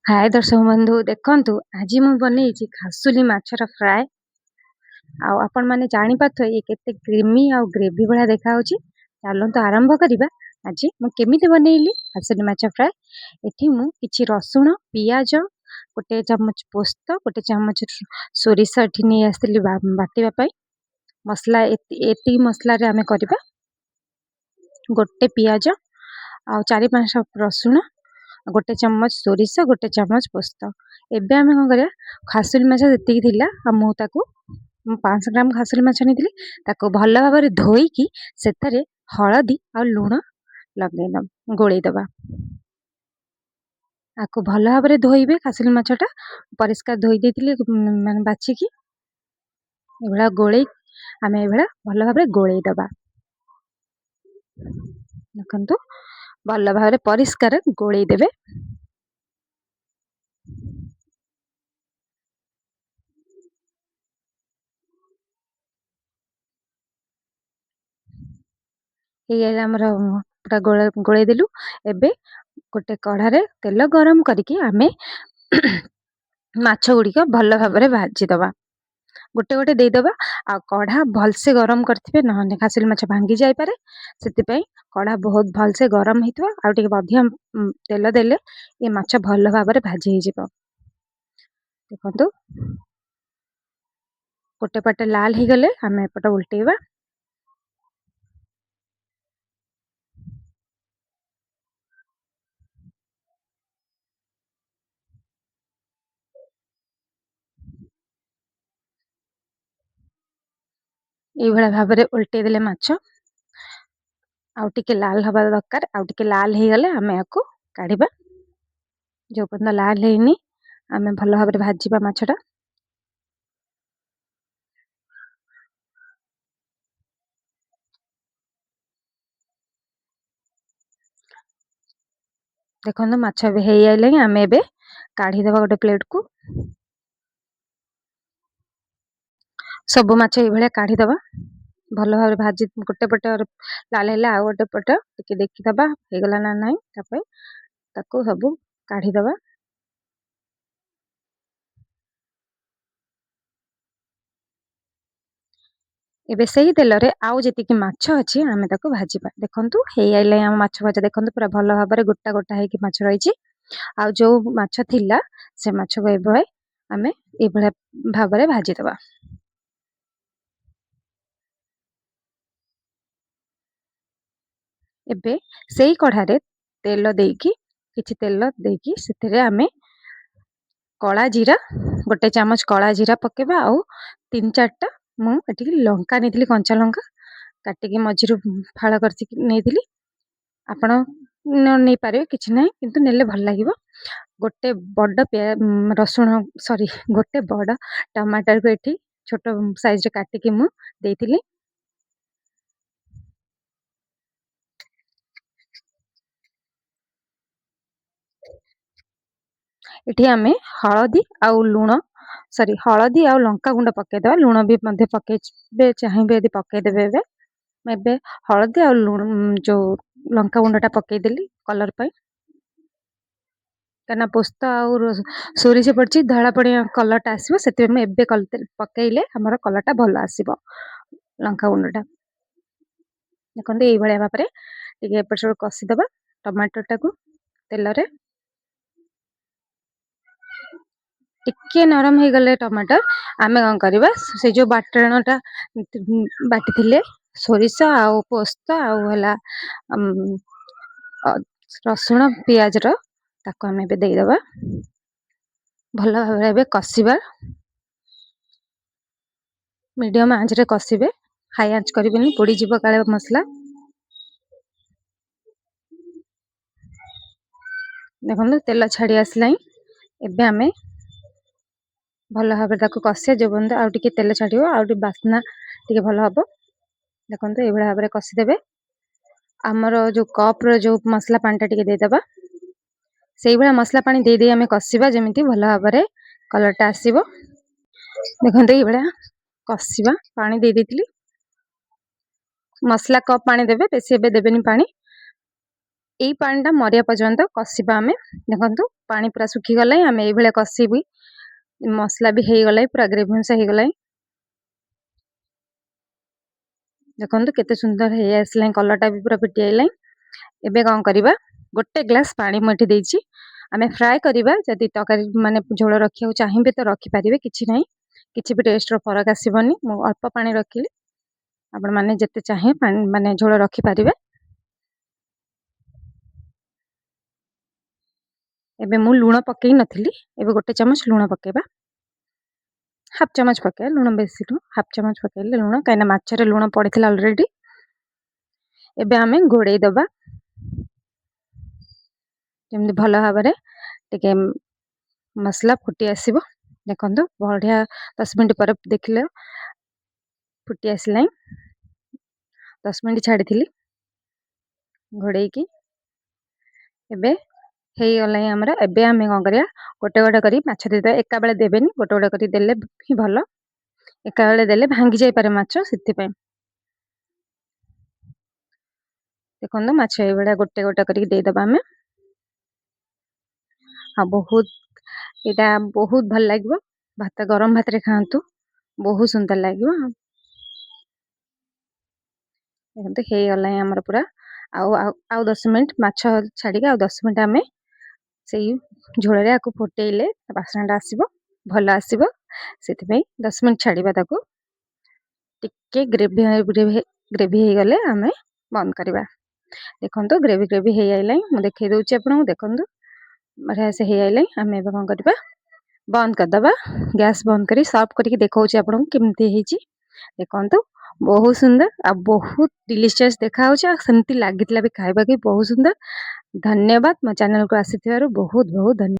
हाय दर्शक बंधु देखंतु आज मु बनेइछि खासुली माछर फ्राए आपण माने जानि पाथो ये केते क्रीमी आ ग्रेवी भला देखा होछि। चलंतु आरंभ करिबा। आज मु केमिति बनेइली खासुली माछ फ्राए। एठी मु किछि रसुण पियाज गोटे चमच पोस्त गोटे चमच सोरिष एठी नै आस्तिली बाटिबा पई मसला एती मसला रे आमे करिबा। गोटे पियाज आ 4-5 रसुण गोटे चमच सोरिष गोटे चमच पोस्त। एबे आमे कोन करिया खासुली माछ जतिकी थिला आ मु ताकू 500 ग्राम खासुली माछ नेतिली ताकू भल भाबरे धोई की सेथरे हळदी आ लूण लगेना गोळेई दबा। आकू भल भाबरे धोइबे खासुली माछटा परिष्कार धोई देतिली माने बाछि की एबला गोळेई आमे एबला भल भाबरे गोळेई दबा। देखंतु भल भाबरे परिष्कार गोळेई देबे। ये हमर पूरा गोळेई देलु। एबे गोटे कढ़ारे तेल गरम करिकी आमे माछ गुड़िक भल भाबरे भाजी दबा। गोटे गोटे दे दबा आ कढ़ा भलसे गरम करथिबे नहने खासुली माछ भांगी जाय पारे। सेति पई कढ़ा बहुत भलसे गरम हितबा आ टिके बधिया तेल देले ए माछ भल भाबरे भाजी हि जिवो। देखंतु गोटे पटे लाल ही गले आमे एपटे उल्टेबा। एई भला भाबरे उल्टे देले माछ आउ टिके लाल हबा दरकार। आउ टिके लाल हे गले आमे याको काढिबा। जो पन्ना लाल हेनी आमे भल भाबरे भाजीबा माछटा। देखंतु माछ बे हेई आइले आमे एबे काढी देबा गोटे प्लेट को। सब माछ ए भले काढी देबा भल भाबरे भाजी गोटे पटे लाल हेला आ गोटे पटे टिके देखि दबा हे गला ना नाही तापय ताको सब काढी दबा। एबे सही तेल रे आउ जेतिकी माछ अछि आमे ताको भाजीबा। देखंतु हेई आइले हम माछ भाजा देखंतु पूरा भल भाबरे गोटा गोटा हेकी माछ रहिछि। आ जो माछ थिला से माछ को एबे आमे ए भले भाबरे भाजी दबा। एबे सेई कढ़ारे तेल देकी किछि तेल देकी सेथरे आमे कला जीरा गोटे चामच कला जीरा पकेबा। आउ 3-4टा मु एठी लंका नेथिली कंचा लंका काटिकी मझिरु फाळ करछि नेथिली। आपण नै पारे किछि नै किंतु नेले भल लागिवो। गोटे बड़ रसुण सॉरी गोटे बड़ टमाटर को एठी छोटो साइज रे काटिकी मु देथिली। एठी आमे हळदी आउ लूण सॉरी हळदी आउ लंका गुंड पके दबा। लूण भी मध्ये पके बे चाहिबे यदि पके देबे। एबे हळदी आउ लूण जो लंका गुंडटा पके देली कलर पई कना पोस्त आउ सोरिष पड़ची धळा पड़िया कलरटा आसीबो। सेते में एबे पकेइले हमर कलरटा भलो आसीबो लंका गुंडटा। देखंतु एई भलिया भाबरे टिके एपट सेपट कसी दबा टमाटर टाकू तेल रे। टिके नरम हे गले टमाटर आमे कोन करबा से जो बाटणटा बाटी थिले सोरिष आउ पोस्त आउ हला रसुण पियाज रो ताको आमे बे देई दबा। भलो भाबरे बे कसीबा। मीडियम आंच रे कसीबे हाई आंच करिबेनी पोड़ी जिवो काळे मसला। देखंतु तेल छाड़ी आसलाई। एबे आमे भल भाबरे ताको कसिया जो बंद आउ टिके तेल छाड़िबो आउ टिके बासना टिके भल हबो। देखंतु ए भला भाबरे कसी देबे। हमरो जो कप रो जो मसला पानी टा टिके दे दबा। सेई भला मसला पानी दे दे आमे कसिबा जेमिति भल भाबरे कलरटा आसीबो। देखंतु ए भला कसिबा पानी दे देतिली। मसला कप पानी देबे बेसी एबे देबेनी पानी। एई पानी टा मरिया पर्यंत कसिबा आमे। देखंतु पानी पूरा सुखी गलाई आम ये कषिबी मसला भी हो गलाई पूरा ग्रेवी अंश हो गलाई देखो केते सुंदर है आसला कलरटा भी पूरा फिटी आइला एबे कौन करवा गोटे ग्लास पानी मुझे देछि आमे फ्राए करवा जदि तरकारी माने झोल रखिया चाहिए तो रखिपारे कि ना कि भी टेस्ट फरक आसबनी मु अल्प पानी रखिली आपण मैंने जिते चाहिए माने झोल रखिपारे एबे मु लुण पकई नथिली एबे गोटे चमच लुण पकेबा हाफ चमच पके लुण बेसी नु हाफ चमच पकेले लुण कहीं माछरे लुण पड़ता ऑलरेडी एबे आमे घोड़े दबा जमी भल भाव टे मसला फुटी आसब देखो बढ़िया 10 मिनट पर देखिले फुटी आसला 10 मिनट छाड़ी घोड़े की एबे हे गला आमर एबे आम कौन करिया गोटे गोटे करी माछ देदेबा एका बेले देबेनी गोटे गोटे करी देले ही भल एका बेले देले भांगी जाई पारे माछ सेति देखो माछ ये गोटे गोटे करी देदेबा आमे हाँ बहुत यहाँ बहुत भल लगे भात गरम भात रे खातु बहुत सुंदर लगे देखते हो गला आमर पूरा आउ 10 मिनट माछ छाड़ी आउ 10 मिनट आमे से झोल आपको फुटेले बासनाटा आसब भल आसब से 10 मिनट छाड़ा ताको टिके ग्रेवी ग्रेवी हो गले आमे बंद करवा देखो ग्रेवी ग्रेवी हो आइला मुझे देखई दूसरी आपको देखो बढ़िया से हो आइला आम ए कौन करवा बंद करदबा गैस बंद करी सर्व करके देखौछि आपन केमती हेछि देखंतु बहुत सुंदर आ बहुत डिलीशियस देखा होछि आ सेमती लागितला भी खाइबा के बहुत सुंदर धन्यवाद मो चैनल को आसीथिबारु बहुत बहुत धन्यवाद।